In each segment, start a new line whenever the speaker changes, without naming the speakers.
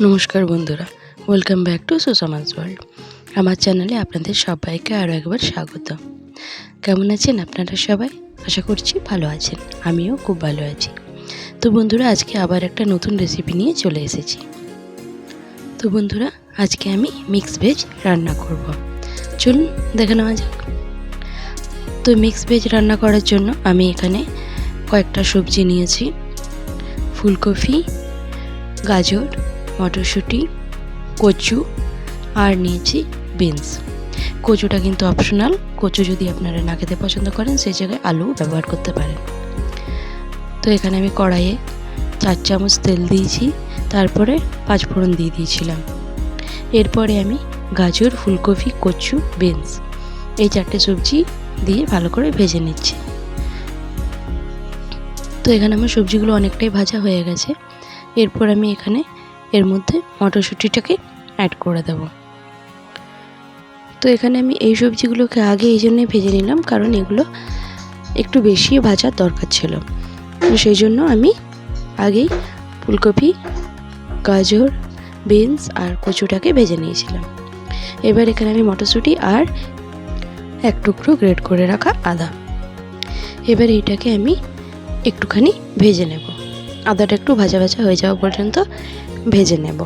নমস্কার বন্ধুরা, welcome back to সুষমাস world. আমার চ্যানেলে আপনাদের সবাইকে আরও একবার স্বাগত। কেমন আছেন আপনারা সবাই? আশা করছি ভালো আছেন, আমিও খুব ভালো আছি। তো বন্ধুরা, আজকে আবার একটা নতুন রেসিপি নিয়ে চলে এসেছি। তো বন্ধুরা, আজকে আমি মিক্স ভেজ রান্না করব। চলুন দেখে নেওয়া যাক। তো মিক্স ভেজ রান্না করার জন্য আমি এখানে কয়েকটা সবজি নিয়েছি। ফুলকপি, গাজর, মটরশুঁটি, কচু আর নিয়েছি বিনস। কচুটা কিন্তু অপশনাল, কচু যদি আপনারা না খেতে পছন্দ করেন সেই জায়গায় আলু ব্যবহার করতে পারেন। তো এখানে আমি কড়াইয়ে 4 চামচ তেল দিয়েছি, তারপরে 5 ফোড়ন দিয়ে দিয়েছিলাম। এরপরে আমি গাজর, ফুলকপি, কচু, বিনস এই 4টে সবজি দিয়ে ভালো করে ভেজে নিচ্ছি। তো এখানে আমার সবজিগুলো অনেকটাই ভাজা হয়ে গেছে। এরপর আমি এখানে এর মধ্যে মটরশুঁটিটাকে অ্যাড করে দেব। তো এখানে আমি এই সবজিগুলোকে আগে এই জন্যই ভেজে নিলাম, কারণ এগুলো একটু বেশি ভাজার দরকার ছিল। তো সেই জন্য আমি আগেই ফুলকপি, গাজর, বিনস আর কচুটাকে ভেজে নিয়েছিলাম। এবার এখানে আমি মটরশুঁটি আর এক টুকরো গ্রেট করে রাখা আদা, এবার এইটাকে আমি একটুখানি ভেজে নেব। আদাটা একটু ভাজা ভাজা হয়ে যাওয়া পর্যন্ত ভেজে নেব।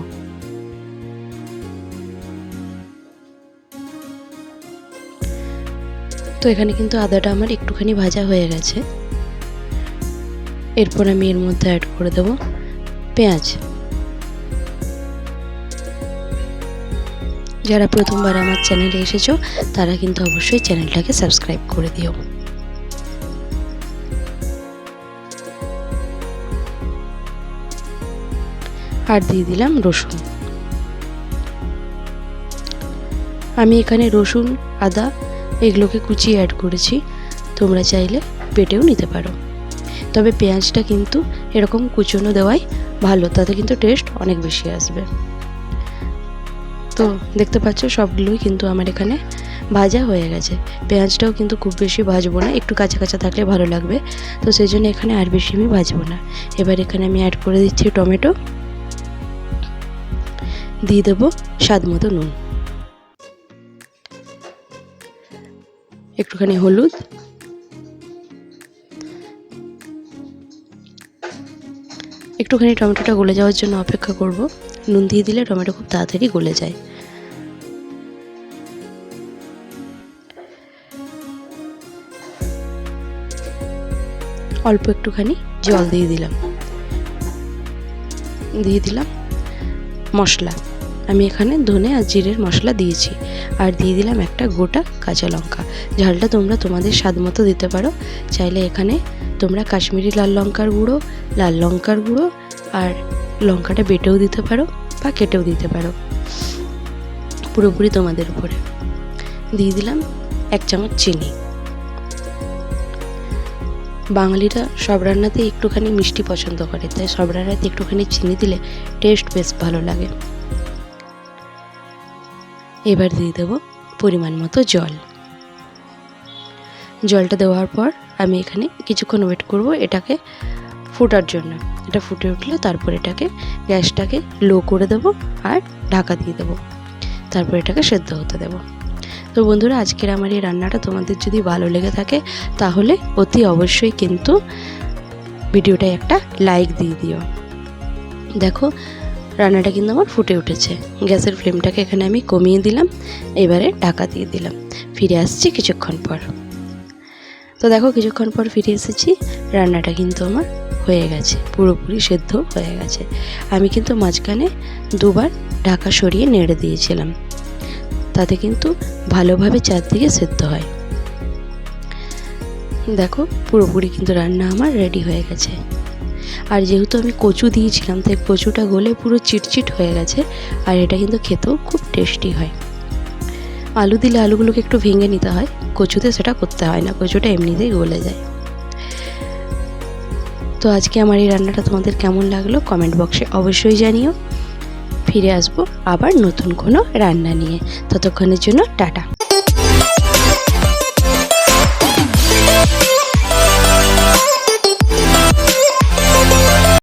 তো এখানে কিন্তু আদাটা আমার একটুখানি ভাজা হয়ে গেছে। এরপর আমি এর মধ্যে অ্যাড করে দেব পেঁয়াজ। যারা প্রথমবার আমার চ্যানেলে এসেছো তারা কিন্তু অবশ্যই চ্যানেলটাকে সাবস্ক্রাইব করে দিও। আর দিয়ে দিলাম রসুন। আমি এখানে রসুন, আদা এগুলোকে কুচিয়ে অ্যাড করেছি, তোমরা চাইলে বেটেও নিতে পারো। তবে পেঁয়াজটা কিন্তু এরকম কুচনো দেওয়াই ভালো, তাতে কিন্তু টেস্ট অনেক বেশি আসবে। তো দেখতে পাচ্ছ সবগুলোই কিন্তু আমার এখানে ভাজা হয়ে গেছে। পেঁয়াজটাও কিন্তু খুব বেশি ভাজবো না, একটু কাঁচা কাঁচা থাকলে ভালো লাগবে। তো সেই জন্য এখানে আর বেশি আমি ভাজবো না। এবার এখানে আমি অ্যাড করে দিচ্ছি টমেটো, দিয়ে দেবো স্বাদ মতো নুন, একটুখানি হলুদ, একটুখানি টমেটোটা গলে যাওয়ার জন্য অপেক্ষা করব। নুন দিয়ে দিলে টমেটো খুব তাড়াতাড়ি গলে যায়। অল্প একটুখানি জল দিয়ে দিলাম। দিয়ে দিলাম মশলা, আমি এখানে ধনে আর জিরের মশলা দিয়েছি। আর দিয়ে দিলাম একটা গোটা কাঁচা লঙ্কা। ঝালটা তোমরা তোমাদের স্বাদ মতো দিতে পারো। চাইলে এখানে তোমরা কাশ্মীরি লাল লঙ্কার গুঁড়ো, লাল লঙ্কার গুঁড়ো আর লঙ্কাটা বেটেও দিতে পারো বা কেটেও দিতে পারো, পুরোপুরি তোমাদের উপরে। দিয়ে দিলাম 1 চামচ চিনি। বাঙালিরা সব রান্নাতে একটুখানি মিষ্টি পছন্দ করে, তাই সব রান্নাতে একটুখানি চিনি দিলে টেস্ট বেশ ভালো লাগে। এবার দিয়ে দেবো পরিমাণ মতো জল। জলটা দেওয়ার পর আমি এখানে কিছুক্ষণ ওয়েট করব এটাকে ফোটার জন্য। এটা ফুটে উঠলে তারপর এটাকে গ্যাসটাকে লো করে দেবো আর ঢাকা দিয়ে দেবো। তারপর এটাকে সেদ্ধ হতে দেবো। তো বন্ধুরা, আজকের আমার এই রান্নাটা তোমাদের যদি ভালো লেগে থাকে তাহলে অতি অবশ্যই কিন্তু ভিডিওটায় একটা লাইক দিয়ে দিও। দেখো রান্নাটা কিন্তু আমার ফুটে উঠেছে। গ্যাসের ফ্লেমটাকে এখানে আমি কমিয়ে দিলাম। এবারে ঢাকা দিয়ে দিলাম। ফিরে আসছি কিছুক্ষণ পর। তো দেখো কিছুক্ষণ পর ফিরে এসেছি। রান্নাটা কিন্তু আমার হয়ে গেছে, পুরোপুরি সেদ্ধ হয়ে গেছে। আমি কিন্তু মাঝখানে 2বার ঢাকা সরিয়ে নেড়ে দিয়েছিলাম, তাতে কিন্তু ভালোভাবে চারদিকে সেদ্ধ হয়। দেখো পুরোপুরি কিন্তু রান্না আমার রেডি হয়ে গেছে। আর যেহেতু আমি কচু দিয়েছিলাম তাই কচুটা গলে পুরো চিটচিট হয়ে গেছে। আর এটা কিন্তু খেতেও খুব টেস্টি হয়। আলু দিলে আলুগুলোকে একটু ভেঙে নিতে হয়, কচুতে সেটা করতে হয় না, কচুটা এমনিতেই গলে যায়। তো আজকে আমার এই রান্নাটা তোমাদের কেমন লাগলো কমেন্ট বক্সে অবশ্যই জানিও। ফিরে আসবো আবার নতুন কোনো রান্না নিয়ে। ততক্ষণের জন্য টাটা।